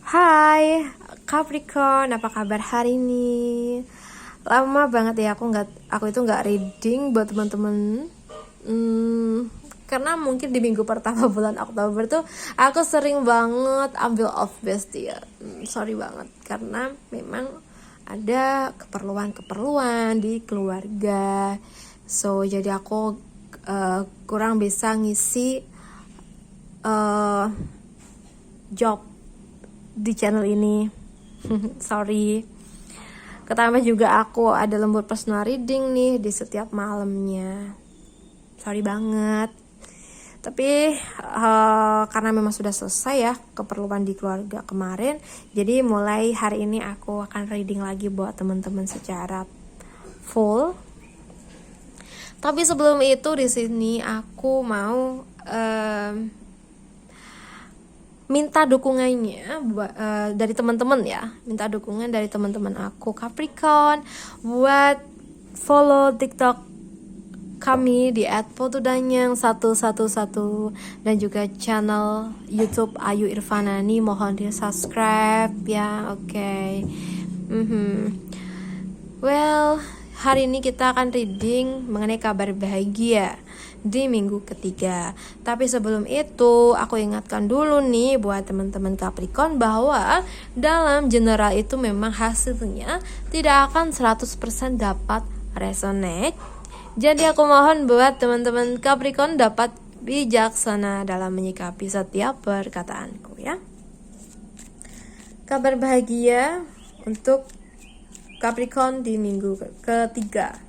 Hai Capricorn, apa kabar hari ini? Lama banget ya aku itu nggak reading buat teman-teman. Karena mungkin di minggu pertama bulan Oktober tuh aku sering banget ambil off bestie ya. Sorry banget karena memang ada keperluan di keluarga. So jadi aku kurang bisa ngisi job di channel ini. Sorry. Ketambah juga aku ada lembur personal reading nih di setiap malamnya. Sorry banget. Tapi karena memang sudah selesai ya keperluan di keluarga kemarin, jadi mulai hari ini aku akan reading lagi buat teman-teman secara full. Tapi sebelum itu di sini aku mau minta dukungannya dari teman-teman ya. Minta dukungan dari teman-teman aku Capricorn buat follow TikTok kami di @potudanyang111 dan juga channel YouTube Ayu Irfanani. Mohon di subscribe ya. Oke. Well, hari ini kita akan reading mengenai kabar bahagia di minggu ketiga. Tapi sebelum itu aku ingatkan dulu nih buat teman-teman Capricorn bahwa dalam general itu memang hasilnya tidak akan 100% dapat resonate. Jadi aku mohon buat teman-teman Capricorn dapat bijaksana dalam menyikapi setiap perkataanku ya. Kabar bahagia untuk Capricorn di minggu ketiga.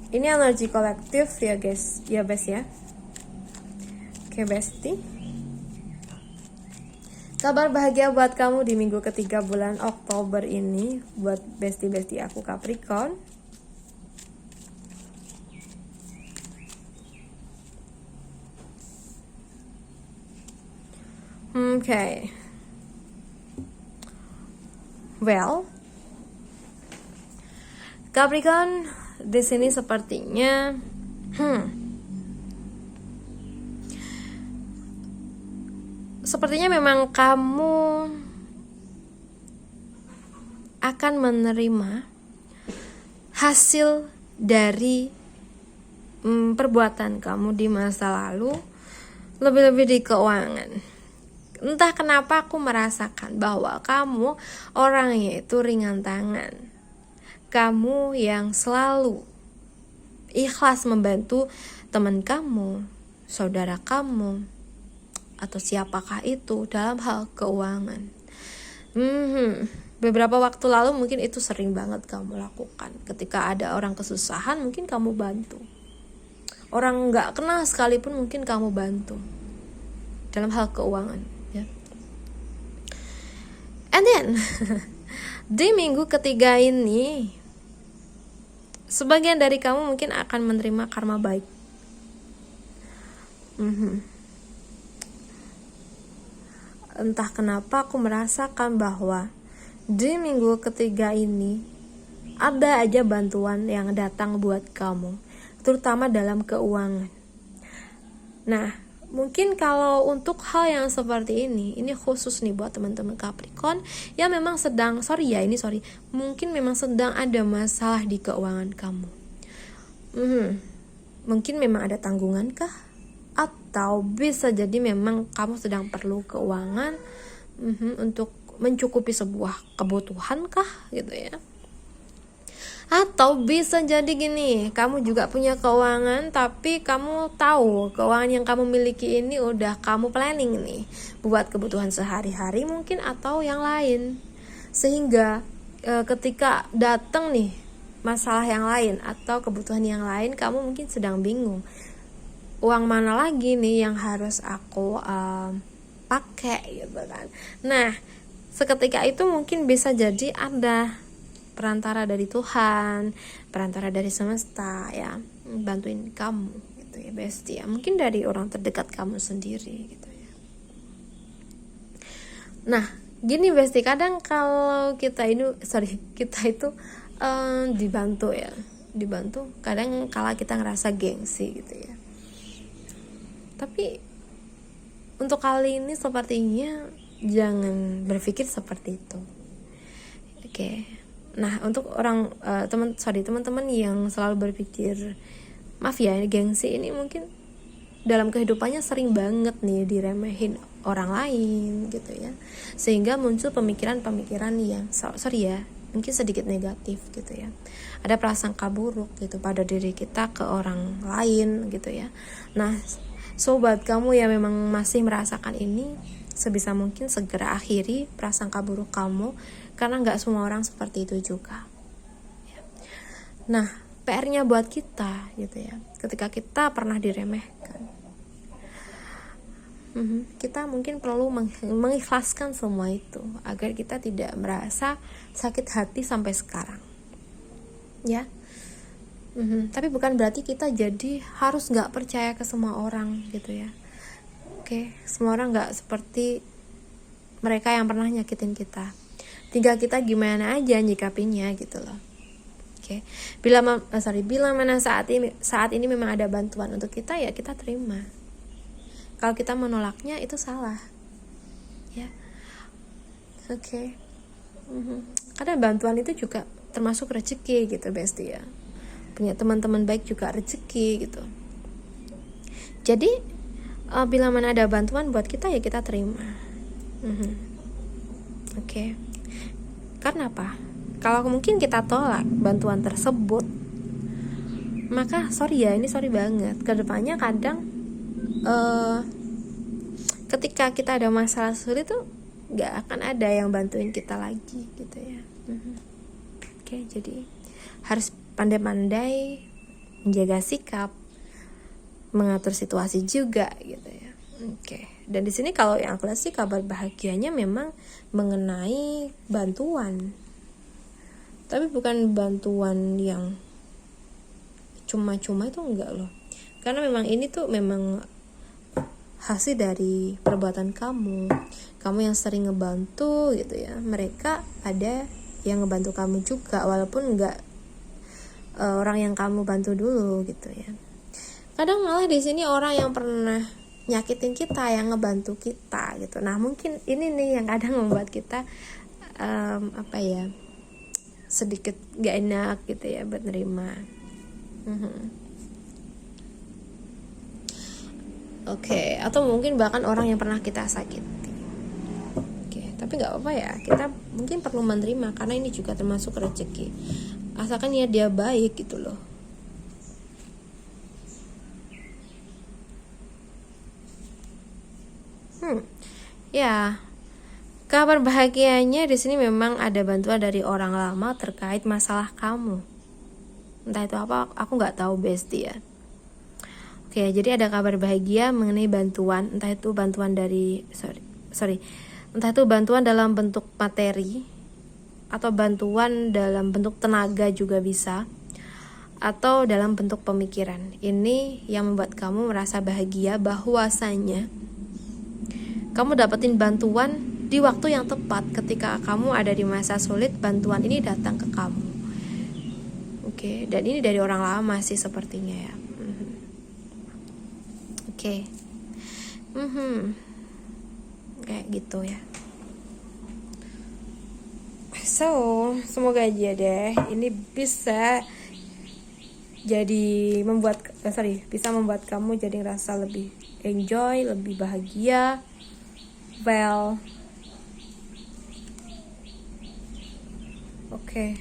Ini energi kolektif ya guys, ya best ya. Oke bestie. Kabar bahagia buat kamu di minggu ketiga bulan Oktober ini, buat bestie-bestie aku Capricorn. Oke. Well, Capricorn di sini sepertinya sepertinya memang kamu akan menerima hasil dari perbuatan kamu di masa lalu, lebih-lebih di keuangan. Entah kenapa aku merasakan bahwa kamu orangnya itu ringan tangan. Kamu yang selalu ikhlas membantu teman kamu, saudara kamu, atau siapakah itu dalam hal keuangan. Beberapa waktu lalu mungkin itu sering banget kamu lakukan. Ketika ada orang kesusahan mungkin kamu bantu. Orang gak kenal sekalipun mungkin kamu bantu dalam hal keuangan ya. And then di minggu ketiga ini sebagian dari kamu mungkin akan menerima karma baik. Entah kenapa aku merasakan bahwa di minggu ketiga ini ada aja bantuan yang datang buat kamu, terutama dalam keuangan. Nah, mungkin kalau untuk hal yang seperti ini khusus nih buat teman-teman Capricorn yang memang mungkin memang sedang ada masalah di keuangan kamu. Mungkin memang ada tanggungan kah? Atau bisa jadi memang kamu sedang perlu keuangan untuk mencukupi sebuah kebutuhan kah gitu ya. Atau bisa jadi gini, kamu juga punya keuangan tapi kamu tahu keuangan yang kamu miliki ini udah kamu planning nih buat kebutuhan sehari-hari mungkin atau yang lain. Sehingga ketika datang nih masalah yang lain atau kebutuhan yang lain, kamu mungkin sedang bingung. Uang mana lagi nih yang harus aku pakai gitu kan. Nah, seketika itu mungkin bisa jadi ada perantara dari Tuhan, perantara dari semesta ya, bantuin kamu gitu ya bestie ya. Mungkin dari orang terdekat kamu sendiri gitu ya. Nah, gini bestie, kadang kalau kita itu dibantu, kadang kala kita ngerasa gengsi gitu ya. Tapi untuk kali ini sepertinya jangan berpikir seperti itu. Oke. Nah, untuk orang teman-teman yang selalu berpikir maaf ya, gengsi ini mungkin dalam kehidupannya sering banget nih diremehin orang lain gitu ya, sehingga muncul pemikiran-pemikiran yang mungkin sedikit negatif gitu ya. Ada prasangka buruk gitu pada diri kita ke orang lain gitu ya. Nah, sobat kamu yang memang masih merasakan ini, sebisa mungkin segera akhiri prasangka buruk kamu, karena nggak semua orang seperti itu juga. Nah, PR-nya buat kita gitu ya, ketika kita pernah diremehkan, kita mungkin perlu mengikhlaskan semua itu agar kita tidak merasa sakit hati sampai sekarang ya. Tapi bukan berarti kita jadi harus nggak percaya ke semua orang gitu ya. Oke, semua orang nggak seperti mereka yang pernah nyakitin kita, tinggal kita gimana aja nyikapinya gitu loh. Oke, bila mana saat ini memang ada bantuan untuk kita, ya kita terima. Kalau kita menolaknya itu salah ya. Oke. Karena bantuan itu juga termasuk rezeki gitu Besti ya. Punya teman-teman baik juga rezeki gitu. Jadi bila mana ada bantuan buat kita, ya kita terima. Oke. Karena apa? Kalau mungkin kita tolak bantuan tersebut, maka sorry banget, kedepannya kadang ketika kita ada masalah sulit tuh gak akan ada yang bantuin kita lagi gitu ya. Oke, jadi harus pandai-pandai menjaga sikap, mengatur situasi juga gitu ya. Oke, dan di sini kalau yang aku lihat sih kabar bahagianya memang mengenai bantuan, tapi bukan bantuan yang cuma-cuma, itu enggak loh. Karena memang ini tuh memang hasil dari perbuatan kamu yang sering ngebantu gitu ya. Mereka ada yang ngebantu kamu juga, walaupun enggak orang yang kamu bantu dulu gitu ya. Kadang malah di sini orang yang pernah nyakitin kita yang ngebantu kita gitu. Nah, mungkin ini nih yang kadang membuat kita sedikit gak enak gitu ya buat nerima. Oke, atau mungkin bahkan orang yang pernah kita sakiti. Oke, tapi nggak apa-apa ya, kita mungkin perlu menerima karena ini juga termasuk rezeki. Asalkan ya dia baik gitu loh. Ya, kabar bahagianya di sini memang ada bantuan dari orang lama terkait masalah kamu. Entah itu apa, aku nggak tahu Besti ya. Oke, jadi ada kabar bahagia mengenai bantuan, entah itu bantuan entah itu bantuan dalam bentuk materi, atau bantuan dalam bentuk tenaga juga bisa, atau dalam bentuk pemikiran. Ini yang membuat kamu merasa bahagia bahwasanya kamu dapetin bantuan di waktu yang tepat. Ketika kamu ada di masa sulit, bantuan ini datang ke kamu. Oke, dan ini dari orang lama sih sepertinya ya. Oke. Kayak gitu ya. So, semoga aja deh ini bisa membuat kamu jadi ngerasa lebih enjoy, lebih bahagia. Oke.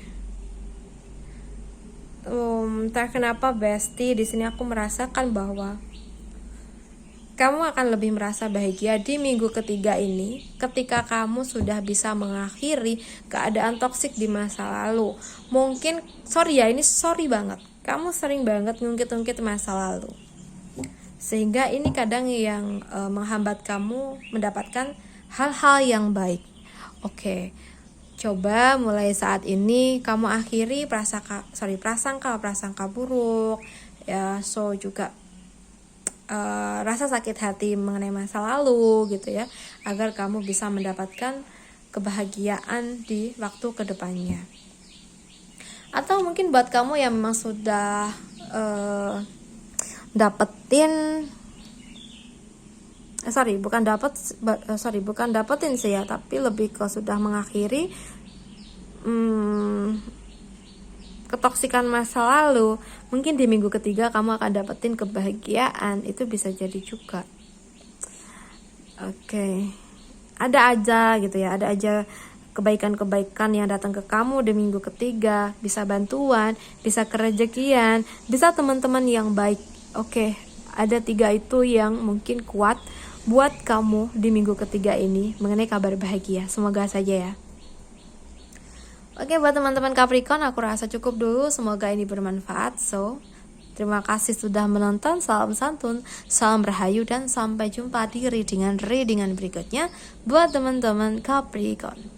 Entah kenapa Besti di sini aku merasakan bahwa kamu akan lebih merasa bahagia di minggu ketiga ini ketika kamu sudah bisa mengakhiri keadaan toksik di masa lalu. Mungkin sorry banget, kamu sering banget ngungkit-ngungkit masa lalu, sehingga ini kadang yang menghambat kamu mendapatkan hal-hal yang baik. Oke, coba mulai saat ini kamu akhiri prasangka buruk ya. So juga rasa sakit hati mengenai masa lalu gitu ya, agar kamu bisa mendapatkan kebahagiaan di waktu kedepannya. Atau mungkin buat kamu yang memang sudah dapetin bukan dapetin sih ya, tapi lebih ke sudah mengakhiri ketoksikan masa lalu. Mungkin di minggu ketiga kamu akan dapetin kebahagiaan, itu bisa jadi juga. Oke. Ada aja gitu ya, ada aja kebaikan-kebaikan yang datang ke kamu di minggu ketiga. Bisa bantuan, bisa kerejekian, bisa teman-teman yang baik. Oke, ada 3 itu yang mungkin kuat buat kamu di minggu ketiga ini mengenai kabar bahagia. Semoga saja ya. Oke, buat teman-teman Capricorn, aku rasa cukup dulu. Semoga ini bermanfaat. So, terima kasih sudah menonton. Salam santun, salam rahayu, dan sampai jumpa di readingan berikutnya buat teman-teman Capricorn.